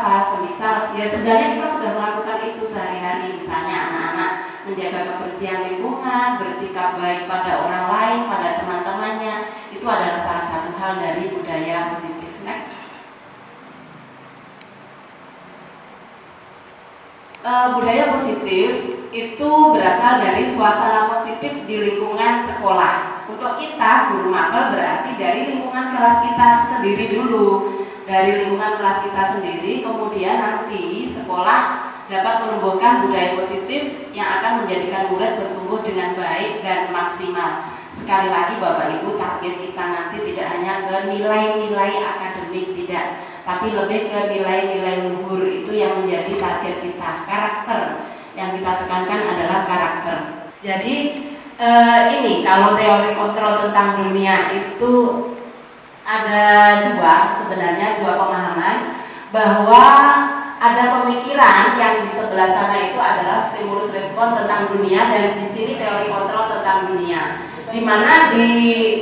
apa? Semisal, ya sebenarnya kita sudah melakukan itu sehari-hari. Misalnya anak-anak menjaga kebersihan lingkungan, bersikap baik pada orang lain, pada teman-temannya. Itu adalah salah satu hal dari budaya positif. Next. Budaya positif itu berasal dari suasana positif di lingkungan sekolah. Untuk kita, guru mapel berarti dari lingkungan kelas kita sendiri dulu. Dari lingkungan kelas kita sendiri, kemudian nanti sekolah dapat menumbuhkan budaya positif yang akan menjadikan murid bertumbuh dengan baik dan maksimal. Sekali lagi Bapak Ibu, target kita nanti tidak hanya ke nilai-nilai akademik, tidak, tapi lebih ke nilai-nilai luhur. Itu yang menjadi target kita. Karakter yang kita tekankan adalah karakter. Jadi ini kalau teori kontrol tentang dunia itu ada sebenarnya dua pemahaman, bahwa ada pemikiran yang di sebelah sana itu adalah stimulus respon tentang dunia, dan di sini teori kontrol tentang dunia, di mana di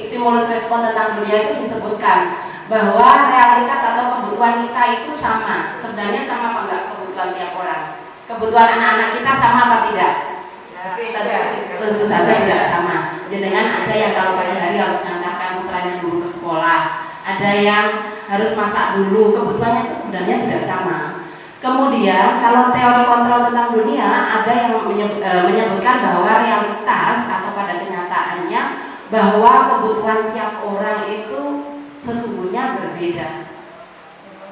stimulus respon tentang dunia itu disebutkan bahwa realitas atau kebutuhan kita itu sama. Sebenarnya sama apa enggak kebutuhan tiap orang? Kebutuhan anak-anak kita sama apa tidak? Tentu saja tidak sama. Dengan ada yang kalau pagi hari harus mengantarkan putranya dulu ke sekolah, ada yang harus masak dulu. Kebutuhannya itu sebenarnya tidak sama. Kemudian kalau teori kontrol tentang dunia, ada yang menyebutkan bahwa realitas atau pada kenyataannya bahwa kebutuhan tiap orang itu sesungguhnya berbeda.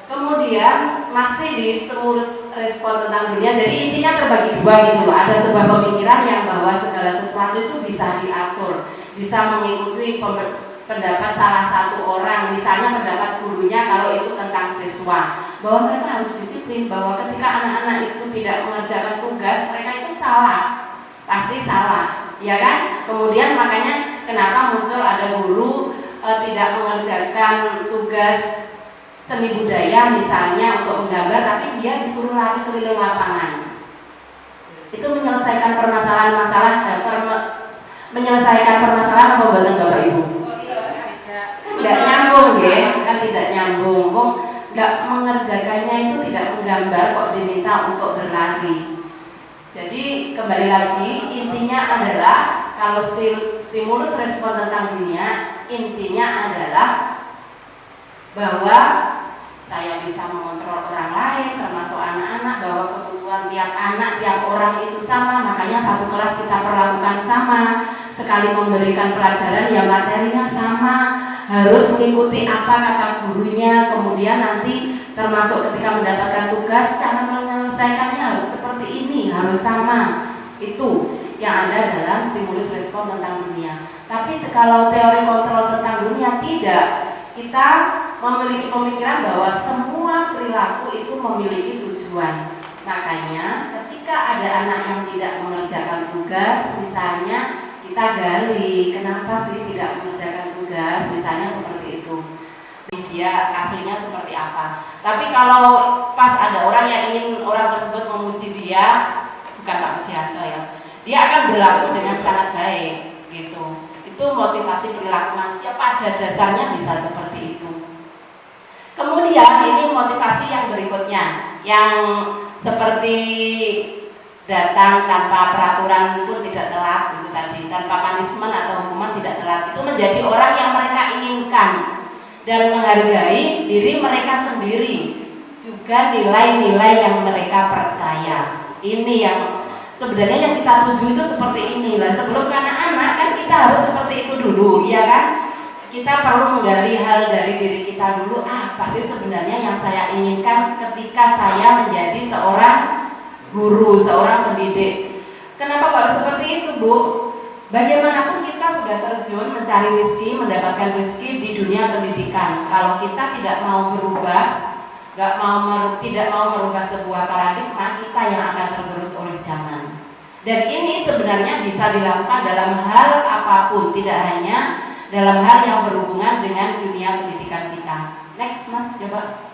Kemudian masih di stimulus respon tentang dunia, jadi intinya terbagi dua gitu loh. Ada sebuah pemikiran yang bahwa segala sesuatu itu bisa diatur, bisa mengikuti pendapat salah satu orang, misalnya pendapat gurunya kalau itu tentang siswa, bahwa mereka harus disiplin, bahwa ketika anak-anak itu tidak mengerjakan tugas, mereka itu salah, pasti salah, ya kan? Kemudian makanya kenapa muncul ada guru tidak mengerjakan tugas seni budaya misalnya untuk menggambar, tapi dia disuruh lari keliling lapangan. Itu menyelesaikan permasalahan pembuatan Bapak Ibu. Tidak nyambung ya, kan tidak nyambung. Nggak mengerjakannya itu tidak menggambar kok diminta untuk berlari. Jadi kembali lagi intinya adalah kalau stimulus respon tentang dunia, intinya adalah bahwa saya bisa mengontrol orang lain, termasuk anak-anak, bahwa kebutuhan tiap anak, tiap orang itu sama, makanya satu kelas kita perlakukan sama, sekali memberikan pelajaran ya materinya sama, harus mengikuti apa kata gurunya, kemudian nanti termasuk ketika mendapatkan tugas, cara menyelesaikannya harus seperti ini, harus sama. Itu yang ada dalam stimulus respon tentang dunia. Tapi kalau teori kontrol tentang dunia tidak, kita memiliki pemikiran bahwa semua perilaku itu memiliki tujuan. Makanya ketika ada anak yang tidak mengerjakan tugas, misalnya kita gali, kenapa sih tidak mengerjakan tugas, misalnya seperti itu. Dia aslinya seperti apa. Tapi kalau pas ada orang yang ingin orang tersebut memuji dia, bukan Pak Pujianto ya, dia akan berlaku dengan sangat baik gitu. Itu motivasi perilaku manusia pada dasarnya bisa seperti itu. Kemudian ini motivasi yang berikutnya, yang seperti datang tanpa peraturan pun tidak telat, itu tadi, tanpa punishment atau hukuman tidak telat. Itu menjadi orang yang mereka inginkan dan menghargai diri mereka sendiri, juga nilai-nilai yang mereka percaya. Ini yang sebenarnya yang kita tuju itu seperti ini lah. Sebelum anak-anak kan kita harus seperti itu dulu, ya kan? Kita perlu menggali hal dari diri kita dulu. Apa sih sebenarnya yang saya inginkan ketika saya menjadi seorang guru, seorang pendidik? Kenapa kok seperti itu, Bu? Bagaimanapun kita sudah terjun mencari rezeki, mendapatkan rezeki di dunia pendidikan. Kalau kita tidak mau berubah, tidak mau merubah sebuah paradigma, kita yang akan tergerus oleh zaman. Dan ini sebenarnya bisa dilakukan dalam hal apapun, tidak hanya dalam hal yang berhubungan dengan dunia pendidikan kita. Next, Mas, coba.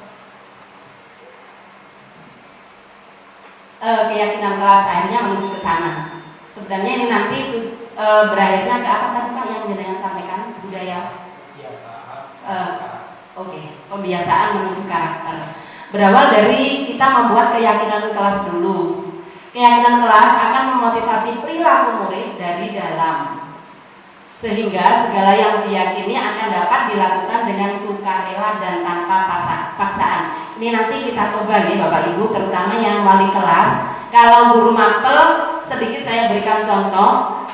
Keyakinan kelas akhirnya menuju ke sana. Sebenarnya ini nanti berakhirnya ke apa tadi Pak yang jenengan sampaikan? Budaya. Kebiasaan. Oke, pembiasaan menuju karakter. Berawal dari kita membuat keyakinan kelas dulu. Keyakinan kelas akan memotivasi perilaku murid dari dalam, sehingga segala yang diyakini akan dapat dilakukan dengan sukarela dan tanpa paksaan. Ini nanti kita coba nih Bapak Ibu, terutama yang wali kelas. Kalau guru mapel, sedikit saya berikan contoh.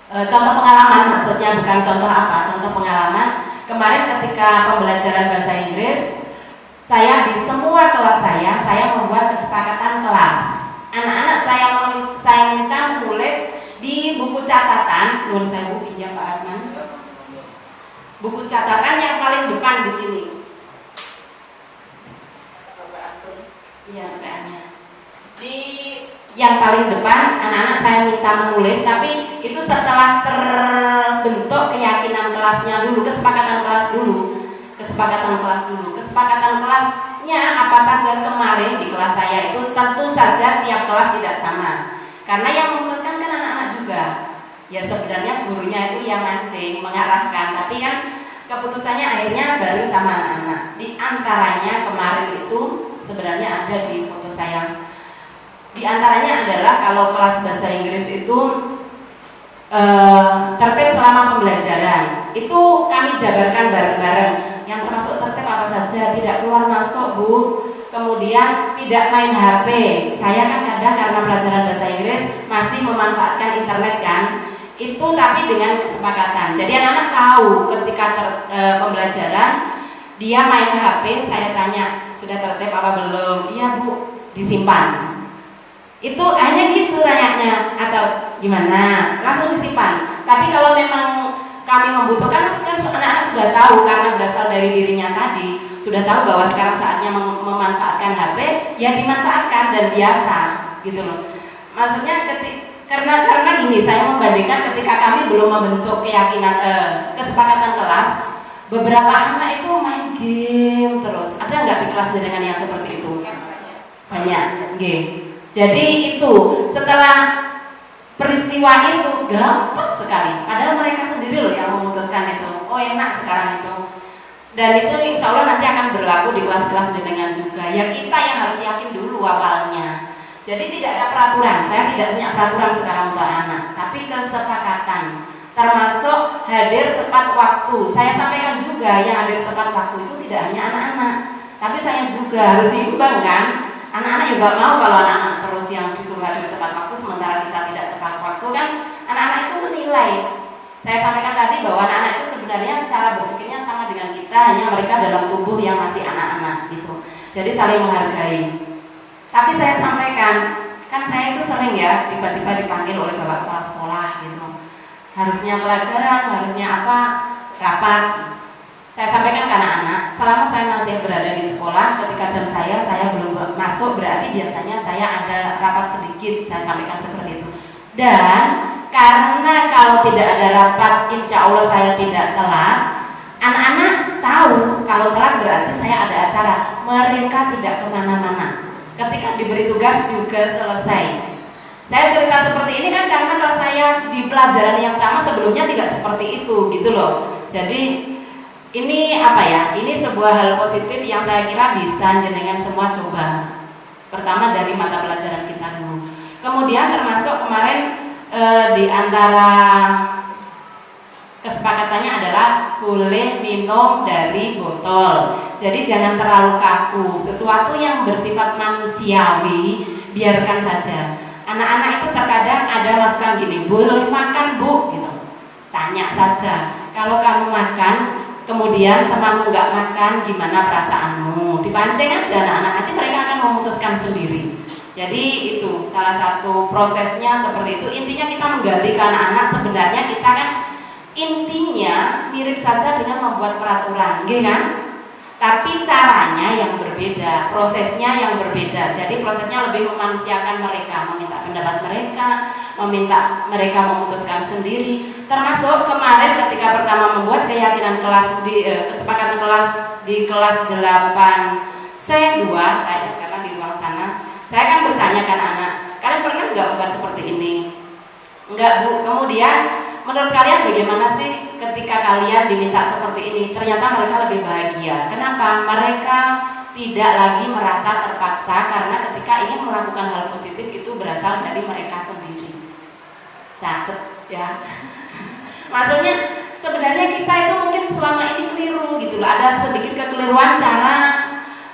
Contoh pengalaman, maksudnya bukan contoh apa, contoh pengalaman. Kemarin ketika pembelajaran bahasa Inggris, saya di semua kelas saya membuat kesepakatan kelas. Anak-anak saya minta menulis di buku catatan, menurut saya buku pinjam Pak Arman. Buku catatan yang paling depan di sini. Iya, PR-nya. Di yang paling depan anak-anak saya minta menulis, tapi itu setelah terbentuk keyakinan kelasnya dulu, kesepakatan kelas dulu. Kesepakatan kelasnya apa saja kemarin di kelas saya itu tentu saja tiap kelas tidak sama. Karena yang memutuskan kan anak-anak juga. Ya sebenarnya gurunya itu yang mancing, mengarahkan, tapi kan keputusannya akhirnya baru sama anak-anak. Di antaranya kemarin itu sebenarnya ada di foto saya. Di antaranya adalah kalau kelas bahasa Inggris itu tertib selama pembelajaran. Itu kami jabarkan bareng-bareng. Yang termasuk tertib apa saja, tidak keluar masuk Bu, kemudian tidak main HP. Saya kan kadang karena pelajaran bahasa Inggris masih memanfaatkan internet kan, itu tapi dengan kesepakatan. Jadi anak-anak tahu ketika pembelajaran dia main HP, saya tanya sudah tertib apa belum? Iya Bu, disimpan. Itu hanya gitu tanyanya, atau gimana? Langsung disimpan. Tapi kalau memang kami membutuhkan, kan anak-anak sudah tahu karena berasal dari dirinya tadi, sudah tahu bahwa sekarang saatnya memanfaatkan HP, ya dimanfaatkan dan biasa, gitu loh. Maksudnya karena gini, saya membandingkan ketika kami belum membentuk keyakinan kesepakatan kelas, beberapa anak itu main game terus. Ada nggak di kelas dengan yang seperti itu? Banyak, game. Jadi itu setelah peristiwa itu gampang sekali. Padahal mereka sendiri loh yang memutuskan itu. Oh enak sekarang itu. Dan itu insya Allah nanti akan berlaku di kelas-kelas jenengan juga. Ya kita yang harus yakin dulu awalnya. Jadi tidak ada peraturan. Saya tidak punya peraturan sekarang untuk anak. Tapi kesepakatan. Termasuk hadir tepat waktu. Saya sampaikan juga yang hadir tepat waktu itu tidak hanya anak-anak. Tapi saya juga harus imbang kan. Anak-anak juga mau kalau anak-anak terus yang disuruh hadir tepat waktu sementara kita tidak tepat waktu kan anak-anak itu menilai. Saya sampaikan tadi bahwa anak-anak itu sebenarnya cara berpikirnya sama dengan kita, hanya mereka dalam tubuh yang masih anak-anak gitu. Jadi saling menghargai. Tapi saya sampaikan, kan saya itu sering ya tiba-tiba dipanggil oleh bapak kepala sekolah gitu. Harusnya pelajaran, harusnya apa, rapat. Saya sampaikan ke anak-anak, selama saya masih berada di sekolah, ketika jam saya belum masuk, berarti biasanya saya ada rapat sedikit, saya sampaikan seperti itu. Dan karena kalau tidak ada rapat, insya Allah saya tidak telat. Anak-anak tahu kalau telat berarti saya ada acara. Mereka tidak kemana-mana. Ketika diberi tugas juga selesai. Saya cerita seperti ini kan karena kalau saya di pelajaran yang sama sebelumnya tidak seperti itu, gitu loh. Jadi ini apa ya? Ini sebuah hal positif yang saya kira bisa jenengan semua coba. Pertama dari mata pelajaran kita dulu. Kemudian termasuk kemarin di antara kesepakatannya adalah boleh minum dari botol. Jadi jangan terlalu kaku. Sesuatu yang bersifat manusiawi biarkan saja. Anak-anak itu terkadang ada masukan gini, boleh makan Bu? Gitu. Tanya saja. Kalau kamu makan, kemudian temanmu nggak makan, gimana perasaanmu? Dipancing aja anak-anak. Nanti mereka akan memutuskan sendiri. Jadi itu salah satu prosesnya seperti itu. Intinya kita menggali ke anak-anak. Sebenarnya kita kan intinya mirip saja dengan membuat peraturan, gitu kan? Tapi caranya yang berbeda, prosesnya yang berbeda. Jadi prosesnya lebih memanusiakan mereka, meminta pendapat mereka, meminta mereka memutuskan sendiri. Termasuk kemarin ketika pertama membuat keyakinan kelas di kesepakatan kelas di kelas 8C2, saya karena di ruang sana. Saya kan bertanyakan anak, kalian pernah nggak membuat seperti ini? Enggak Bu. Kemudian menurut kalian bagaimana sih ketika kalian diminta seperti ini? Ternyata mereka lebih bahagia. Kenapa? Mereka tidak lagi merasa terpaksa, karena ketika ingin melakukan hal positif itu berasal dari mereka sendiri. Catat ya. Maksudnya sebenarnya kita itu mungkin selama ini keliru gitu loh, ada sedikit kekeliruan cara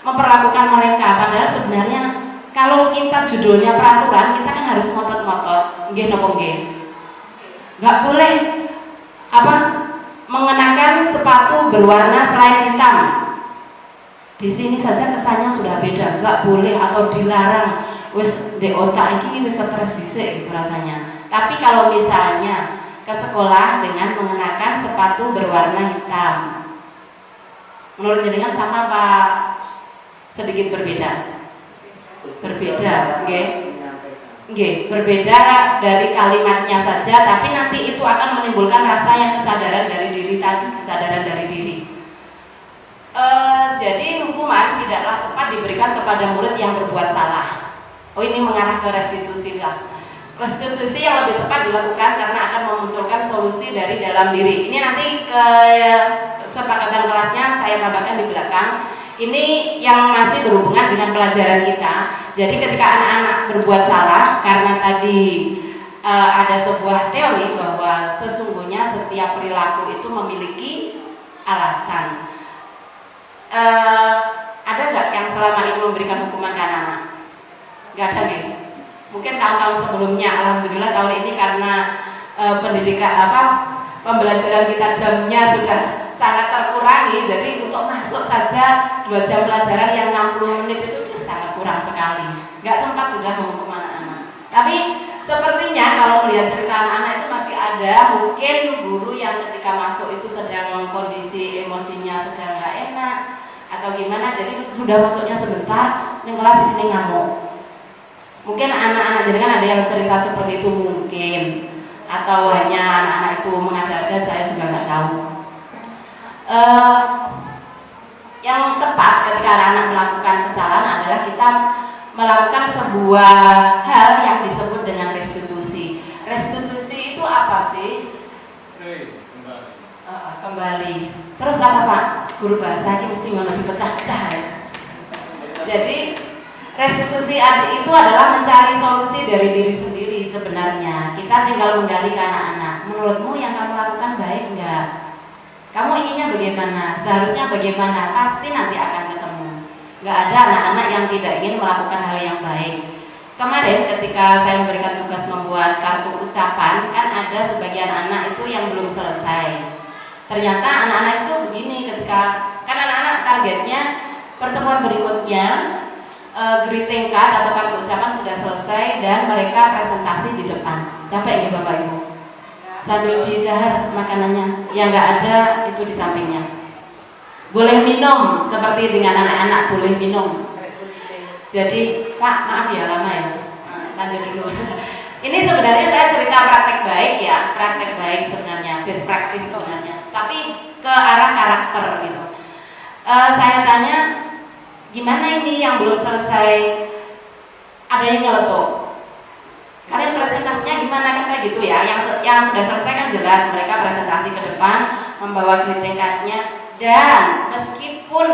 memperlakukan mereka, padahal sebenarnya kalau kita judulnya peraturan, kita kan harus ngotot-ngotot, nggih napa nggih? Nggak boleh mengenakan sepatu berwarna selain hitam. Di sini saja kesannya sudah beda, nggak boleh atau dilarang. Wis di otak ini wis stres dhisik gitu rasanya. Tapi kalau misalnya ke sekolah dengan mengenakan sepatu berwarna hitam, menurut jenengan sama apa sedikit berbeda? Berbeda, nggih, berbeda dari kalimatnya saja, tapi nanti itu akan menimbulkan rasa yang kesadaran dari diri tadi, kesadaran dari diri. Jadi hukuman tidaklah tepat diberikan kepada murid yang berbuat salah. Oh, ini mengarah ke restitusi lah. Restitusi yang lebih tepat dilakukan karena akan memunculkan solusi dari dalam diri. Ini nanti kesepakatan kelasnya saya tambahkan di belakang. Ini yang masih berhubungan dengan pelajaran kita. Jadi ketika anak-anak berbuat salah, karena tadi ada sebuah teori bahwa sesungguhnya setiap perilaku itu memiliki alasan. Ada nggak yang selama ini memberikan hukuman ke anak-anak? Nggak ada nih. Mungkin tahun-tahun sebelumnya, alhamdulillah tahun ini karena pembelajaran kita jamnya sudah sangat terkurangi, jadi untuk masuk saja 2 jam pelajaran yang 60 menit itu sudah sangat kurang sekali. Nggak sempat sudah menghukum anak-anak. Tapi sepertinya kalau melihat cerita anak-anak itu masih ada mungkin guru yang ketika masuk itu sedang kondisi emosinya sedang nggak enak atau gimana, jadi sudah masuknya sebentar, yang kelas di sini ngamuk. Mungkin anak-anak jadi kan ada yang cerita seperti itu mungkin, atau hanya anak-anak itu mengada-ada, saya juga nggak tahu. Yang tepat ketika anak-anak melakukan kesalahan adalah kita melakukan sebuah hal yang disebut dengan restitusi. Restitusi itu apa sih? Kembali. Terus apa Pak? Guru bahasa ini mesti ngomong dipecah-pecah ya. Jadi restitusi itu adalah mencari solusi dari diri sendiri sebenarnya. Kita tinggal menggali ke anak-anak. Menurutmu yang kamu lakukan baik enggak? Kamu inginnya bagaimana? Seharusnya bagaimana? Pasti nanti akan ketemu. Nggak ada anak-anak yang tidak ingin melakukan hal yang baik. Kemarin ketika saya memberikan tugas membuat kartu ucapan, kan ada sebagian anak itu yang belum selesai. Ternyata anak-anak itu begini, ketika kan anak-anak targetnya pertemuan berikutnya greeting card atau kartu ucapan sudah selesai dan mereka presentasi di depan. Capek ya Bapak Ibu? Sambil didahar makanannya, yang nggak ada itu di sampingnya. Boleh minum, seperti dengan anak-anak boleh minum. Jadi Pak, maaf ya lama ya, lanjut dulu. Ini sebenarnya saya cerita praktek baik ya, praktek baik sebenarnya, best practice sebenarnya, tapi ke arah karakter gitu. Saya tanya, gimana ini yang belum selesai, ada yang nyeletuk? Kalian presentasinya gimana, kan saya gitu ya. Yang sudah selesai kan jelas, mereka presentasi ke depan membawa greeting card-nya, dan meskipun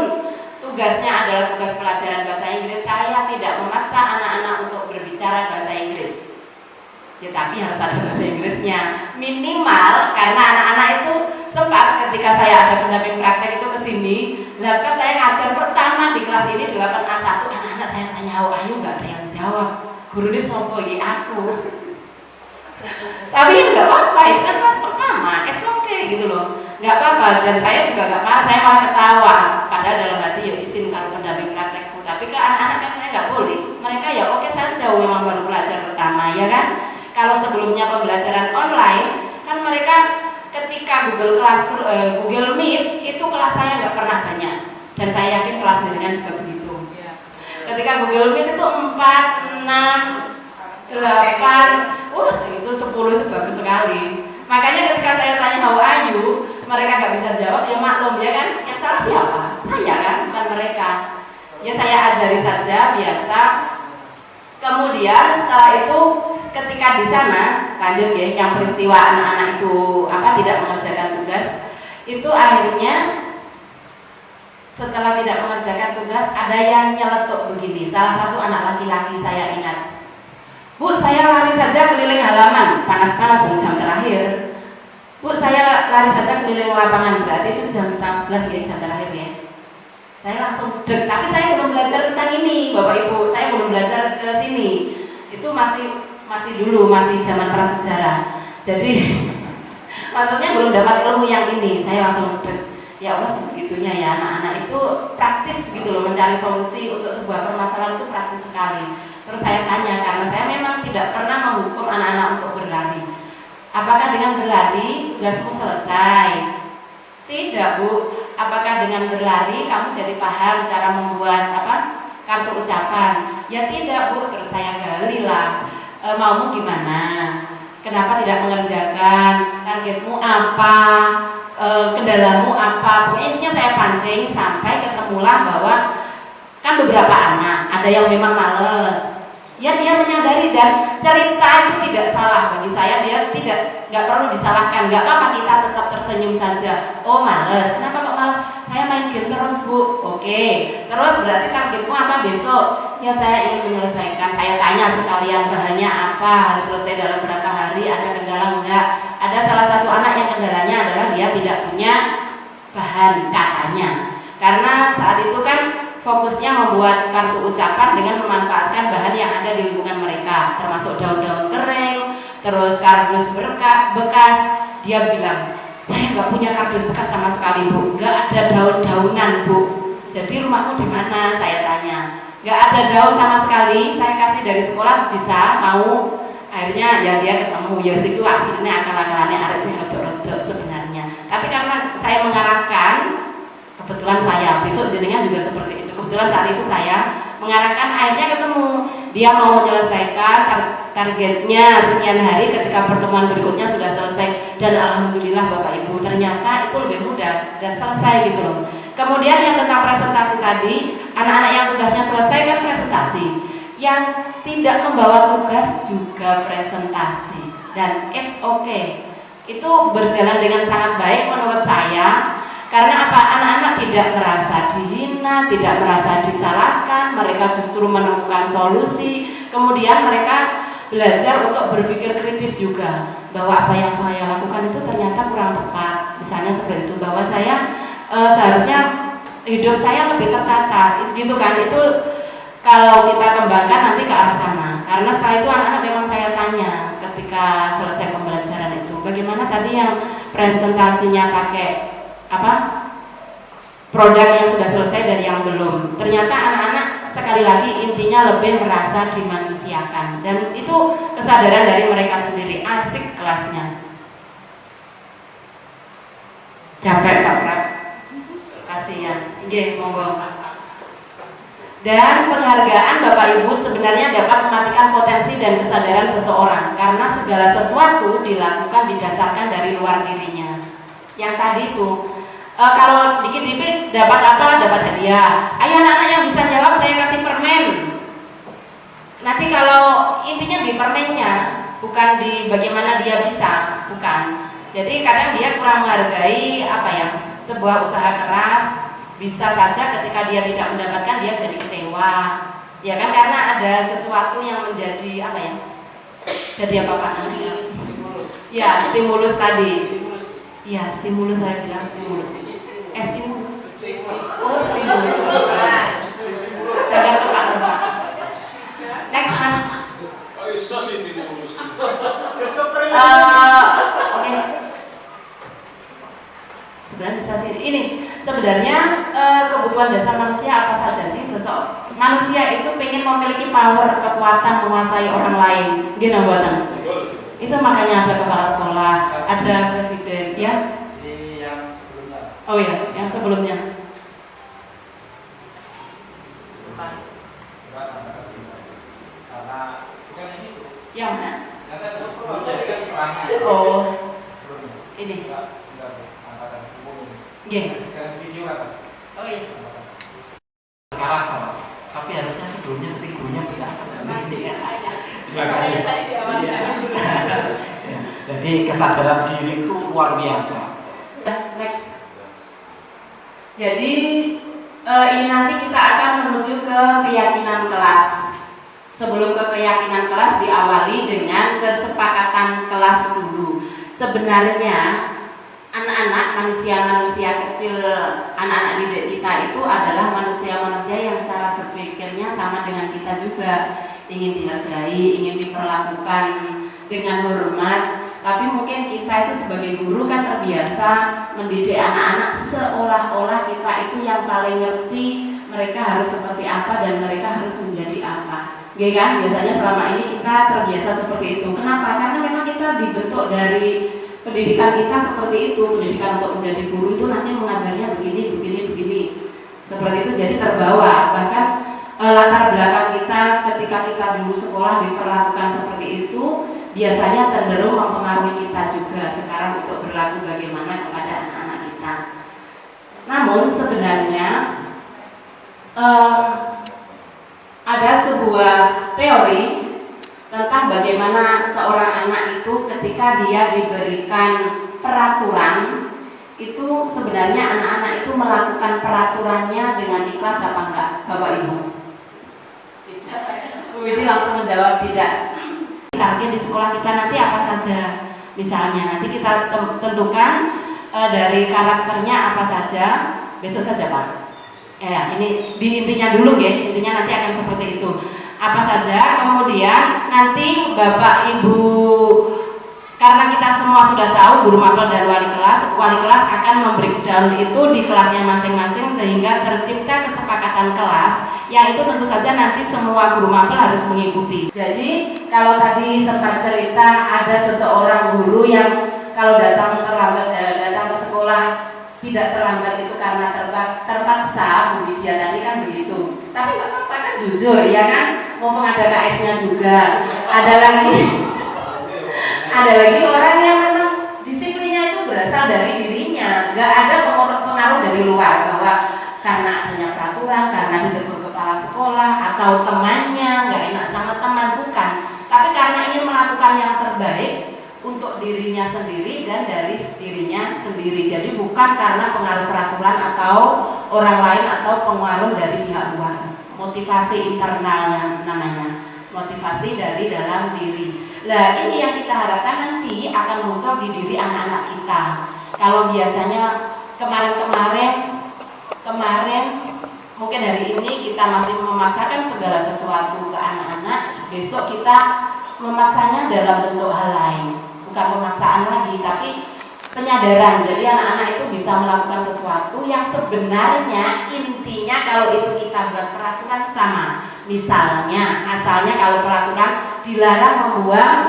tugasnya adalah tugas pelajaran bahasa Inggris, saya tidak memaksa anak-anak untuk berbicara bahasa Inggris. Ya tapi harus ada bahasa Inggrisnya minimal, karena anak-anak itu sempat ketika saya ada pendamping praktek itu kesini, lalu saya ngajar pertama di kelas ini 8A1, anak-anak saya tanya, ayo nggak ada yang jawab. Guru ini sopo aku. Tapi nggak apa-apa, itu kan kelas pertama, it's okay gitu loh, nggak apa-apa. Dan saya juga nggak marah, saya malah ketawa. Padahal dalam hati ya izin kalau pendamping praktekku. Tapi ke anak-anak kan saya nggak boleh. Mereka ya oke saja, memang baru belajar pertama ya kan. Kalau sebelumnya pembelajaran online, kan mereka ketika Google Meet itu kelas saya nggak pernah banyak. Dan saya yakin kelas dengan juga begitu. Ketika Google Meet itu 4, 6, 8, itu 10 itu bagus sekali. Makanya ketika saya tanya how are you, mereka nggak bisa jawab, ya maklum ya kan, yang salah siapa? Saya kan, bukan mereka. Ya saya ajari saja biasa. Kemudian setelah itu ketika di sana lanjut ya, yang peristiwa anak-anak itu tidak mengerjakan tugas, itu akhirnya setelah tidak mengerjakan tugas ada yang nyeletuk begini. Salah satu anak laki-laki saya ingat, Bu, saya lari saja keliling halaman, panas-panas jam terakhir. Bu, saya lari saja keliling lapangan, berarti itu jam 11 ya, jam terakhir ya. Saya langsung dek, tapi saya belum belajar tentang ini, Bapak Ibu. Saya belum belajar ke sini. Itu masih dulu, masih zaman prasejarah. Jadi maksudnya belum dapat ilmu yang ini. Saya langsung dek, ya Allah sebegitunya ya, anak-anak itu praktis gitu loh, mencari solusi untuk sebuah permasalahan itu praktis sekali. Terus saya tanya, karena saya memang tidak pernah menghukum anak-anak untuk berlari. Apakah dengan berlari tugasmu selesai? Tidak, Bu. Apakah dengan berlari kamu jadi paham cara membuat kartu ucapan? Ya tidak, Bu. Terus saya gali lah, maumu gimana? Kenapa tidak mengerjakan? Targetmu apa? Kendalamu apa? Pokoknya intinya saya pancing sampai ketemulah bahwa kan beberapa anak ada yang memang males. Ya dia menyadari, dan cerita itu tidak salah bagi saya, dia nggak perlu disalahkan, nggak apa-apa kita tetap tersenyum saja. Oh males, kenapa kok males? Saya main game terus Bu. Oke, terus berarti targetmu apa besok? Ya saya ingin menyelesaikan. Saya tanya sekalian bahannya apa, harus selesai dalam berapa hari, ada kendala enggak? Ada salah satu anak yang kendalanya adalah dia tidak punya bahan katanya, karena saat itu kan fokusnya membuat kartu ucapan dengan memanfaatkan bahan yang ada di lingkungan mereka, termasuk daun-daun kering, terus kardus bekas. Dia bilang, saya nggak punya kardus bekas sama sekali Bu, nggak ada daun-daunan Bu. Jadi rumahmu di mana? Saya tanya. Nggak ada daun sama sekali. Saya kasih dari sekolah, bisa mau? Akhirnya ya dia ketemu. Ya situ aslinya akal-akalannya arek sing rodok-rodok sebenarnya. Tapi karena saya mengarahkan, kebetulan saya besok jenengan juga seperti itu. Kebetulan saat itu saya mengarahkan, akhirnya ketemu. Dia mau menyelesaikan targetnya sekian hari, ketika pertemuan berikutnya sudah selesai, dan alhamdulillah Bapak Ibu ternyata itu lebih mudah dan selesai gitu loh. Kemudian yang tentang presentasi tadi, anak-anak yang tugasnya selesai kan presentasi, yang tidak membawa tugas juga presentasi, dan it's okay. Itu berjalan dengan sangat baik menurut saya. Karena apa? Anak-anak tidak merasa dihina, tidak merasa disalahkan, mereka justru menemukan solusi. Kemudian mereka belajar untuk berpikir kritis juga, bahwa apa yang saya lakukan itu ternyata kurang tepat. Misalnya seperti itu, bahwa saya seharusnya hidup saya lebih tertata, gitu kan? Itu kalau kita kembangkan nanti ke arah sana. Karena setelah itu anak-anak memang saya tanya ketika selesai pembelajaran itu, bagaimana tadi yang presentasinya pakai produk yang sudah selesai dan yang belum. Ternyata anak-anak sekali lagi intinya lebih merasa dimanusiakan, dan itu kesadaran dari mereka sendiri. Asik kelasnya. Capek Pak Prak. Kasihan. Nggih, monggo. Dan penghargaan Bapak Ibu sebenarnya dapat mematikan potensi dan kesadaran seseorang, karena segala sesuatu dilakukan didasarkan dari luar dirinya. Yang tadi itu, kalau dikit-dikit dapat apa? Dapat hadiah. Ayo anak-anak yang bisa jawab, saya kasih permen. Nanti kalau intinya di permennya, bukan di bagaimana dia bisa, bukan. Jadi kadang dia kurang menghargai sebuah usaha keras. Bisa saja ketika dia tidak mendapatkan, dia jadi kecewa, ya kan, karena ada sesuatu yang menjadi jadi apa Pak namanya? Ya, stimulus tadi. Ya, stimulus, saya bilang stimulus. Stimulus. Oh, stimulus. Jangan tepat. Next Mas. Oke. Sebenarnya bisa sih ini. Sebenarnya kebutuhan dasar manusia apa saja sih? Manusia itu pengen memiliki power, kekuatan menguasai orang lain. Gini buatan. Itu makanya ada kepala sekolah, ada presiden, ya. Di yang sebelumnya. Oh ya, yang sebelumnya. Karena bukan yang itu. Yang mana? Karena terus menjadikan setelahnya. Oh, ini. Angkatan umum. Iya. Jangan video kan? Oh iya. Karakter. Tapi harusnya sebelumnya nanti gurunya tidak. Terima kasih. Jadi kesadaran diri itu luar biasa. Next. Jadi ini nanti kita akan menuju ke keyakinan kelas. Sebelum ke keyakinan kelas diawali dengan kesepakatan kelas dulu. Sebenarnya anak-anak, manusia-manusia kecil, anak-anak didik kita itu adalah manusia-manusia yang cara berpikirnya sama dengan kita juga. Ingin dihargai, ingin diperlakukan dengan hormat. Tapi mungkin kita itu sebagai guru kan terbiasa mendidik anak-anak seolah-olah kita itu yang paling ngerti mereka harus seperti apa dan mereka harus menjadi apa. Ya kan? Biasanya selama ini kita terbiasa seperti itu. Kenapa? Karena memang kita dibentuk dari pendidikan kita seperti itu. Pendidikan untuk menjadi guru itu nanti mengajarnya begini, begini, begini. Seperti itu, jadi terbawa. Bahkan latar belakang kita ketika kita dulu sekolah diperlakukan seperti itu, biasanya cenderung mempengaruhi kita juga sekarang untuk berlaku bagaimana kepada anak-anak kita. Namun sebenarnya ada sebuah teori tentang bagaimana seorang anak itu ketika dia diberikan peraturan, itu sebenarnya anak-anak itu melakukan peraturannya dengan ikhlas apa enggak, Bapak Ibu? Tidak. Bu Widi langsung menjawab tidak. Target di sekolah kita nanti apa saja? Misalnya nanti kita tentukan dari karakternya apa saja. Besok saja Pak. Ya, ini di intinya dulu ya. Intinya nanti akan seperti itu. Apa saja, kemudian nanti Bapak Ibu, karena kita semua sudah tahu guru mapel dan wali kelas akan membreakdown itu di kelasnya masing-masing sehingga tercipta kesepakatan kelas yang itu tentu saja nanti semua guru mapel harus mengikuti. Jadi kalau tadi sempat cerita ada seseorang guru yang kalau datang terlambat, datang ke sekolah tidak terlambat itu karena terpaksa, Bu Widya tadi kan begitu. Tapi nggak apa-apa kan, jujur ya kan, mumpung ada KS-nya juga. Ada lagi orang yang memang disiplinnya itu berasal dari dirinya, nggak ada pengaruh dari luar bahwa karena adanya peraturan, karena ditegur kepala sekolah atau temannya nggak enak sama teman, bukan. Tapi karena ingin melakukan yang terbaik untuk dirinya sendiri dan dari dirinya sendiri. Jadi bukan karena pengaruh peraturan atau orang lain atau pengaruh dari pihak luar. Motivasi internal namanya, motivasi dari dalam diri. Nah ini yang kita harapkan nanti akan muncul di diri anak-anak kita. Kalau biasanya kemarin mungkin hari ini kita masih memaksakan segala sesuatu ke anak-anak, besok kita memaksanya dalam bentuk hal lain. Bukan pemaksaan lagi, tapi penyadaran. Jadi anak-anak itu bisa melakukan sesuatu yang sebenarnya intinya kalau itu kita buat peraturan sama. Misalnya, asalnya kalau peraturan dilarang membuang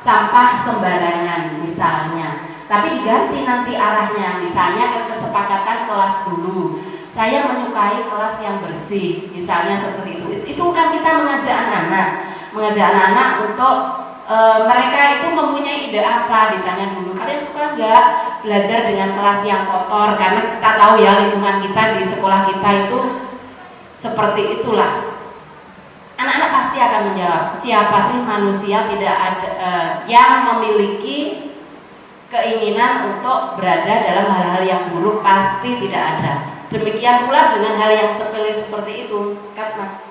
sampah sembarangan misalnya, tapi diganti nanti arahnya, misalnya ke kesepakatan kelas dulu. Saya menyukai kelas yang bersih, misalnya seperti itu. Itu kan kita mengajak anak-anak untuk mereka itu mempunyai ide apa, ditanya dulu, kalian suka nggak belajar dengan kelas yang kotor? Karena kita tahu ya lingkungan kita di sekolah kita itu seperti itulah. Anak-anak pasti akan menjawab, siapa sih manusia tidak ada yang memiliki keinginan untuk berada dalam hal-hal yang buruk, pasti tidak ada. Demikian pula dengan hal yang sepele seperti itu, kan Mas?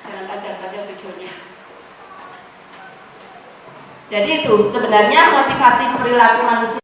Jangan tajam-tajam videonya. Jadi itu sebenarnya motivasi perilaku manusia